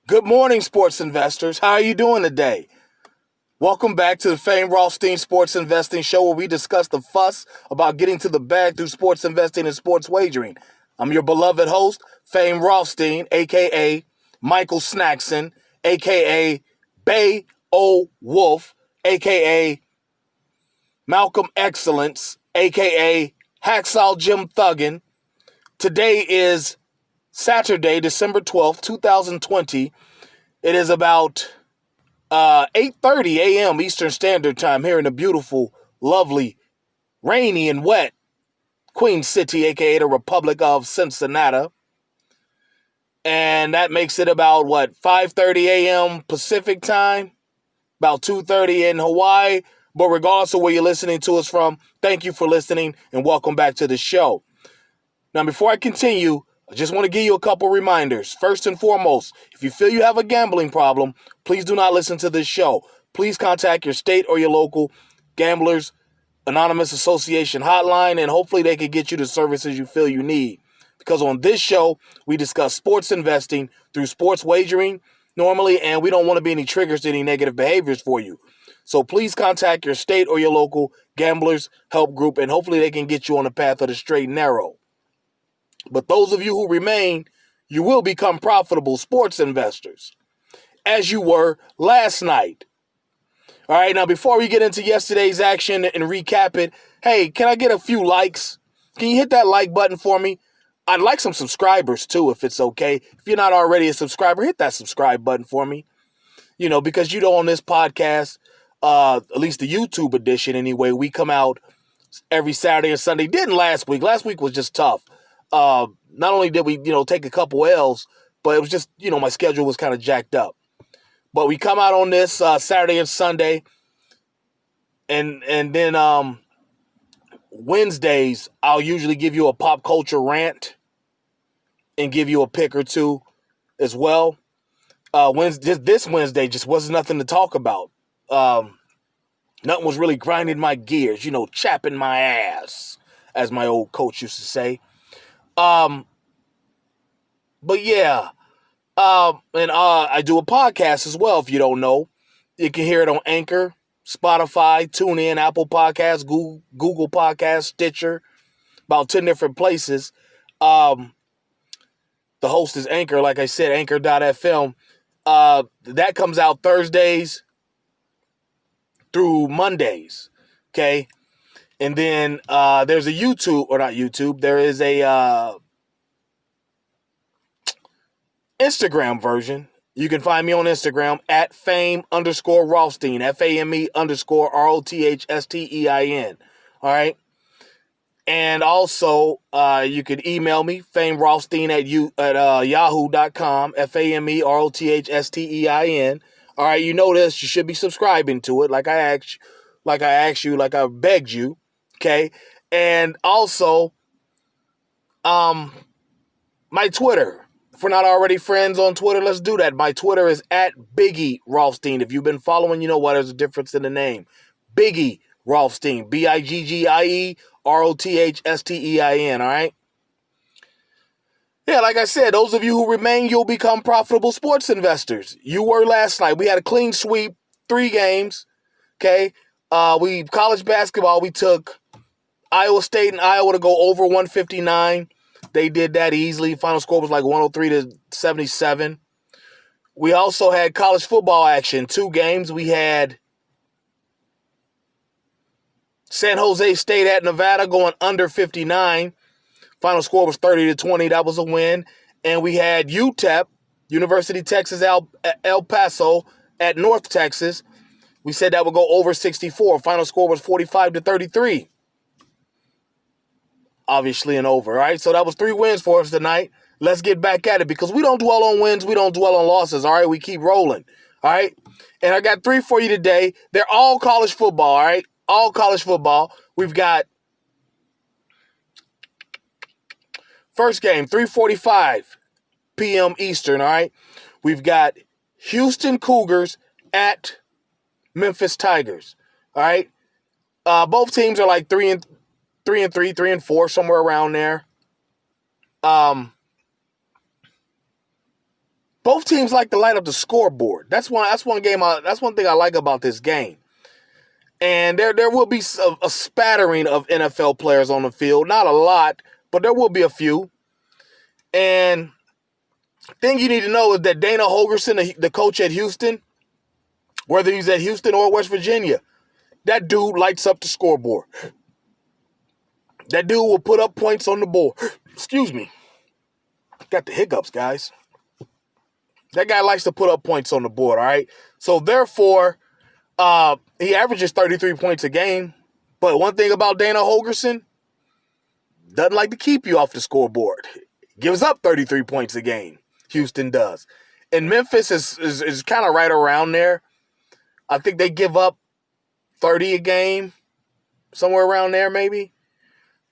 Good morning, sports investors. How are you doing today? Welcome back to the Fame Rothstein Sports Investing Show, where we discuss the fuss about getting to the bag through sports investing and sports wagering. I'm your beloved host, Fame Rothstein, a.k.a. Michael Snackson, a.k.a. Bay O. Wolf, a.k.a. Malcolm Excellence, a.k.a. Hacksaw Jim Thuggin. Today is Saturday, December 12th, 2020. It is about 8:30 a.m. Eastern Standard Time here in the beautiful, lovely, rainy and wet Queen City, aka the Republic of Cincinnati. And that makes it about 5:30 a.m. Pacific Time, about 2:30 in Hawaii. But regardless of where you're listening to us from, thank you for listening and welcome back to the show. Now, before I continue, I just want to give you a couple reminders. First and foremost, if you feel you have a gambling problem, please do not listen to this show. Please contact your state or your local Gamblers Anonymous Association hotline, and hopefully they can get you the services you feel you need. Because on this show, we discuss sports investing through sports wagering normally, and we don't want to be any triggers to any negative behaviors for you. So please contact your state or your local Gamblers Help Group, and hopefully they can get you on the path of the straight and narrow. But those of you who remain, you will become profitable sports investors, as you were last night. All right, now before we get into yesterday's action and recap it, hey, can I get a few likes? Can you hit that like button for me? I'd like some subscribers too, if it's okay. If you're not already a subscriber, hit that subscribe button for me. Because on this podcast, at least the YouTube edition anyway, we come out every Saturday and Sunday. Didn't last week. Last week was just tough. Not only did we, take a couple L's, but it was just, my schedule was kind of jacked up. But we come out on this Saturday and Sunday, and then Wednesdays, I'll usually give you a pop culture rant and give you a pick or two as well. This Wednesday just wasn't nothing to talk about. Nothing was really grinding my gears, chapping my ass, as my old coach used to say. But yeah, and I do a podcast as well. If you don't know, you can hear it on Anchor, Spotify, TuneIn, Apple Podcasts, Google Podcasts, Stitcher, about 10 different places. The host is Anchor, like I said, Anchor.fm. That comes out Thursdays through Mondays, okay? And then there's a there is a Instagram version. You can find me on Instagram at Fame_Rothstein, FAME_ROTHSTEIN. All right. And also, you could email me, FameRothstein at yahoo.com, FAMEROTHSTEIN. All right. You know this. You should be subscribing to it, like I begged you. Okay. And also, my Twitter. If we're not already friends on Twitter, let's do that. My Twitter is at Biggie Rothstein. If you've been following, you know what? There's a difference in the name. Biggie Rothstein. BIGGIE ROTHSTEIN. All right? Yeah, like I said, those of you who remain, you'll become profitable sports investors. You were last night. We had a clean sweep, 3 games. Okay? College basketball, we took Iowa State and Iowa to go over 159. They did that easily. Final score was like 103-77. We also had college football action. 2 games. We had San Jose State at Nevada going under 59. Final score was 30-20. That was a win. And we had UTEP, University of Texas El Paso, at North Texas. We said that would go over 64. Final score was 45-33. Obviously an over, all right? So that was 3 wins for us tonight. Let's get back at it because we don't dwell on wins. We don't dwell on losses, all right? We keep rolling, all right? And I got 3 for you today. They're all college football, all right? All college football. We've got first game, 3:45 p.m. Eastern, all right? We've got Houston Cougars at Memphis Tigers, all right? Both teams are like 3-3, 3-4, somewhere around there. But Both teams like to light up the scoreboard. That's one thing I like about this game. And there will be a spattering of NFL players on the field. Not a lot, but there will be a few. And the thing you need to know is that Dana Holgorsen, the coach at Houston, whether he's at Houston or West Virginia, that dude lights up the scoreboard. That dude will put up points on the board. Excuse me. Got the hiccups, guys. That guy likes to put up points on the board, all right? So, therefore, he averages 33 points a game. But one thing about Dana Holgorsen, doesn't like to keep you off the scoreboard. Gives up 33 points a game. Houston does. And Memphis is kind of right around there. I think they give up 30 a game, somewhere around there maybe.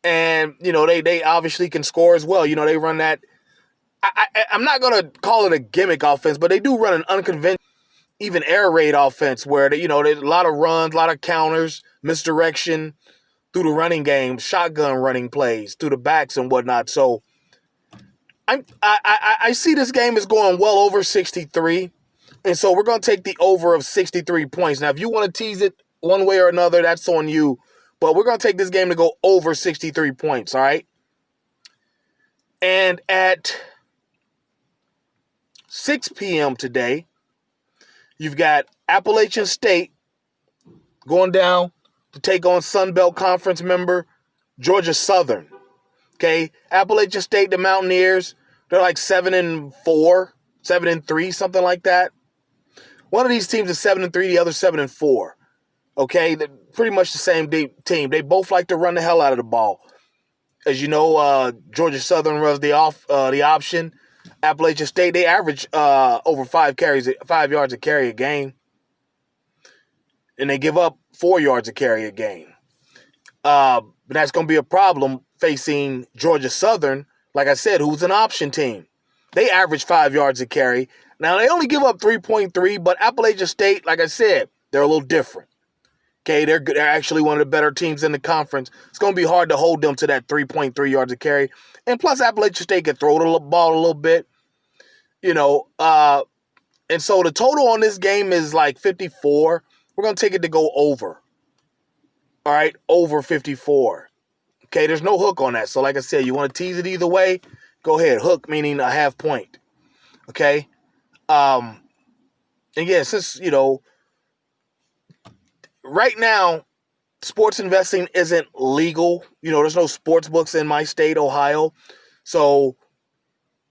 And, they obviously can score as well. They run that. I'm not going to call it a gimmick offense, but they do run an unconventional, even air raid offense where, there's a lot of runs, a lot of counters, misdirection through the running game, shotgun running plays through the backs and whatnot. So I see this game is going well over 63. And so we're going to take the over of 63 points. Now, if you want to tease it one way or another, that's on you. But we're going to take this game to go over 63 points, all right? And at 6 p.m. today, you've got Appalachian State going down to take on Sun Belt Conference member Georgia Southern. Okay, Appalachian State, the Mountaineers, they're like 7-4, 7-3, something like that. One of these teams is 7-3, the other 7-4. Okay, they're pretty much the same team. They both like to run the hell out of the ball. As you know, Georgia Southern runs the option. Appalachian State, they average over 5 yards a carry a game. And they give up 4 yards a carry a game. But that's going to be a problem facing Georgia Southern, like I said, who's an option team. They average 5 yards a carry. Now, they only give up 3.3, but Appalachian State, like I said, they're a little different. Okay, they're actually one of the better teams in the conference. It's going to be hard to hold them to that 3.3 yards a carry. And plus, Appalachian State can throw the ball a little bit. And so the total on this game is like 54. We're going to take it to go over. All right, over 54. Okay, there's no hook on that. So like I said, you want to tease it either way, go ahead. Hook meaning a half point. Okay? And yeah, since, right now, sports investing isn't legal. There's no sports books in my state, Ohio. So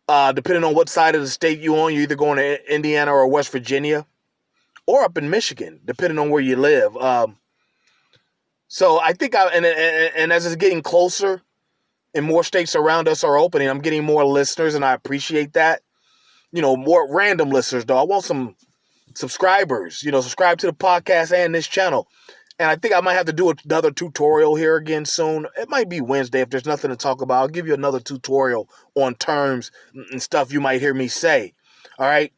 depending on what side of the state you're on, you're either going to Indiana or West Virginia or up in Michigan, depending on where you live. So I think and as it's getting closer and more states around us are opening, I'm getting more listeners, and I appreciate that. More random listeners, though. I want some subscribers, subscribe to the podcast and this channel. And I think I might have to do another tutorial here again soon. It might be Wednesday if there's nothing to talk about. I'll give you another tutorial on terms and stuff you might hear me say. All right.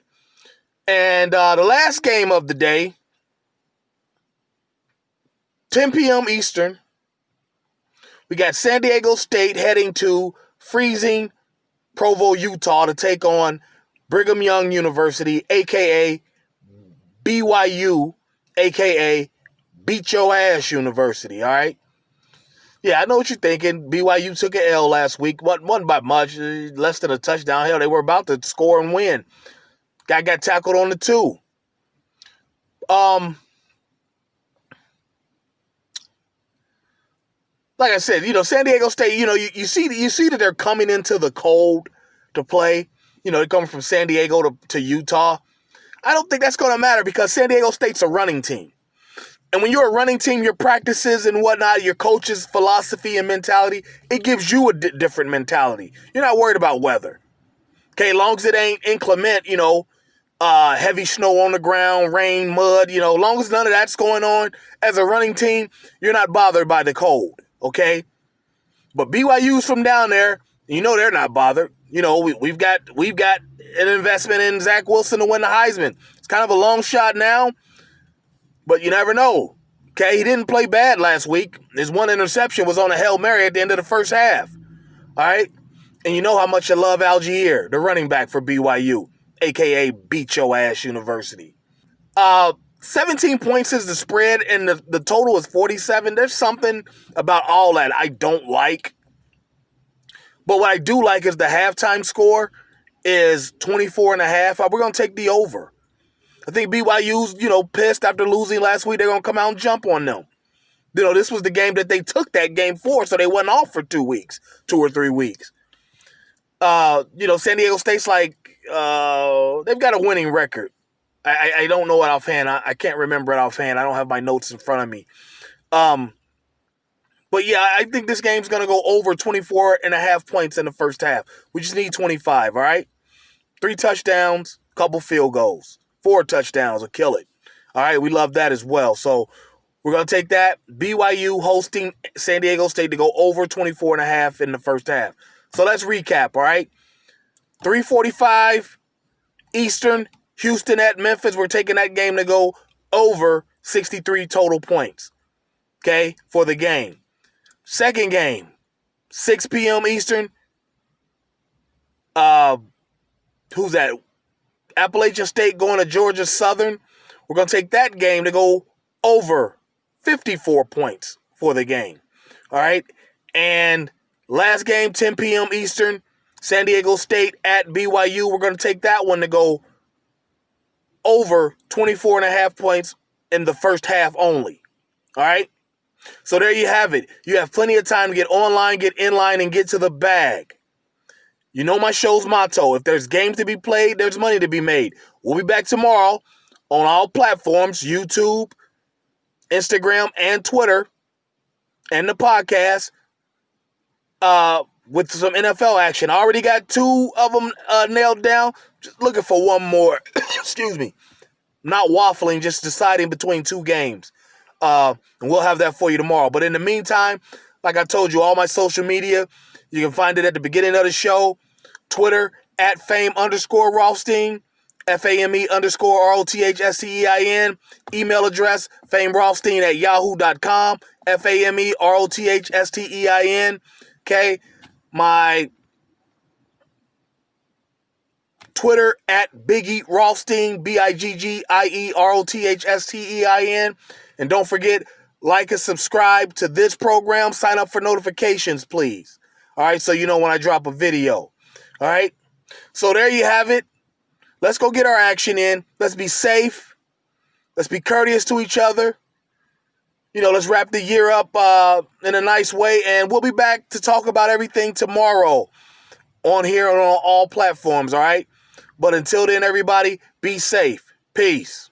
And the last game of the day, 10 p.m. Eastern, we got San Diego State heading to freezing Provo, Utah to take on Brigham Young University, a.k.a. BYU, a.k.a. Beat Your Ass University, all right? Yeah, I know what you're thinking. BYU took an L last week. Wasn't by much, less than a touchdown. Hell, they were about to score and win. Guy got tackled on the 2. Like I said, San Diego State, you see that they're coming into the cold to play. They're coming from San Diego to Utah. I don't think that's going to matter because San Diego State's a running team. And when you're a running team, your practices and whatnot, your coach's philosophy and mentality, it gives you a different mentality. You're not worried about weather. Okay, as long as it ain't inclement, heavy snow on the ground, rain, mud, as long as none of that's going on, as a running team, you're not bothered by the cold, okay? But BYU's from down there, they're not bothered. We've got an investment in Zach Wilson to win the Heisman. It's kind of a long shot now, but you never know. Okay, he didn't play bad last week. His one interception was on a Hail Mary at the end of the first half. All right? And you know how much I love Algier, the running back for BYU. a.k.a. Beat Your Ass University. 17 points is the spread, and the total is 47. There's something about all that I don't like. But what I do like is the halftime score is 24.5. We're going to take the over. I think BYU's, pissed after losing last week. They're going to come out and jump on them. This was the game that they took that game for, so they went off for 2 or 3 weeks. San Diego State's like, they've got a winning record. I don't know it offhand. I can't remember it offhand. I don't have my notes in front of me. But yeah, I think this game's going to go over 24.5 points in the first half. We just need 25, all right? 3 touchdowns, couple field goals. 4 touchdowns will kill it. All right, we love that as well. So we're going to take that. BYU hosting San Diego State to go over 24.5 in the first half. So let's recap, all right? 3:45 Eastern, Houston at Memphis. We're taking that game to go over 63 total points, okay, for the game. Second game, 6 p.m. Eastern. Who's that? Appalachian State going to Georgia Southern. We're going to take that game to go over 54 points for the game. All right? And last game, 10 p.m. Eastern, San Diego State at BYU. We're going to take that one to go over 24.5 points in the first half only. All right? So there you have it. You have plenty of time to get online, get in line, and get to the bag. You know my show's motto. If there's games to be played, there's money to be made. We'll be back tomorrow on all platforms, YouTube, Instagram, and Twitter, and the podcast with some NFL action. I already got 2 of them nailed down. Just looking for one more. Excuse me. Not waffling, just deciding between 2 games. And we'll have that for you tomorrow. But in the meantime, like I told you, all my social media, you can find it at the beginning of the show. Twitter at Fame_Rothstein, FAME_ROTHSTEIN. Email address, FameRothstein@yahoo.com, FAMEROTHSTEIN. Okay. My Twitter at Biggie Rothstein, BIGGIEROTHSTEIN. And don't forget, like and subscribe to this program. Sign up for notifications, please. All right, so you know when I drop a video. All right, so there you have it. Let's go get our action in. Let's be safe. Let's be courteous to each other. Let's wrap the year up in a nice way. And we'll be back to talk about everything tomorrow on here and on all platforms, all right? But until then, everybody, be safe. Peace.